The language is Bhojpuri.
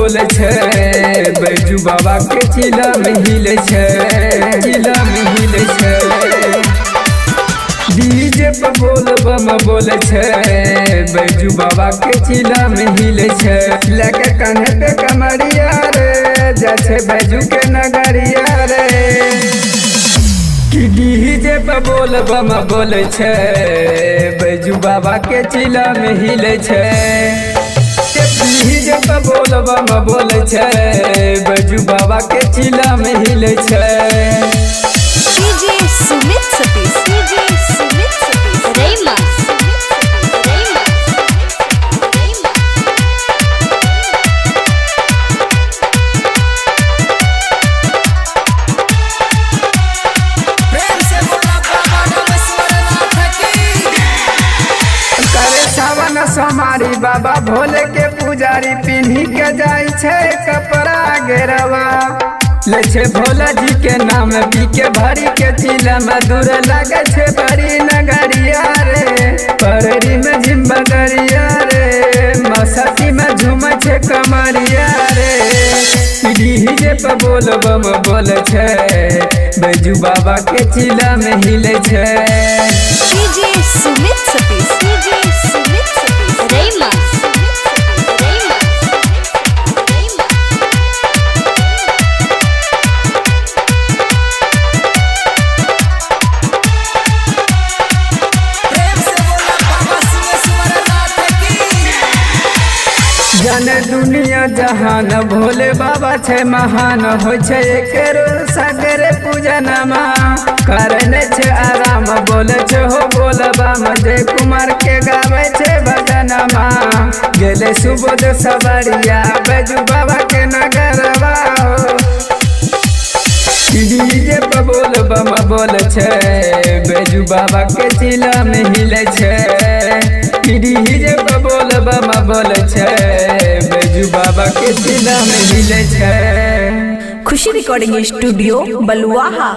बोले छे बैजू बाबा के चिला में हिले छे, चिला में हिले छे। डीजे पे बोल बम बोले छे बैजू बाबा के चिला में हिले छे। लेके कान्हे पे कमरिया रे जैसे बैजू के नगरिया रे। डीजे पे बोल बम बोले छे बैजू बाबा के चिला में हिले छे। डीजे पे बोल बम बोले छे बैजू बाबा के चिला में हिले छे। डीजे सुमित सतीश, डीजे सुमित सतीश रेमा। हमारी बाबा भोले के पुजारी पिन्ही के जाई छे कपड़ा गेरवा। ले छे भोला जी के नाम पी के भरी के चिला में दूर लगे छे बड़ी नगरिया रे। परेरी में झिम्बगरिया रे मस्ती में झूम छे कमरिया रे। डीजे पे बोल बम बोले छे बैजू बाबा के चिला में हिले छे। डीजे सुमित सतीश, डीजे सुमित सतीश रेमा। जाने दुनिया जहान भोले बाबा छे महान हो छे केरो सागरे पूजनमा। करने छे आराम बोले छे हो बोल बम जय कुमार के गावे छे भजनमा। गेले सुबोध सवरिया बैजू बाबा के नगरवा। डीजे पे बोल बम बोले छे बैजू बाबा के चिला में हिले छे। डीजे पे बोल बम बोले छे बैजू बाबा के चिला में हिले छे। खुशी रिकॉर्डिंग स्टूडियो बलुआहा।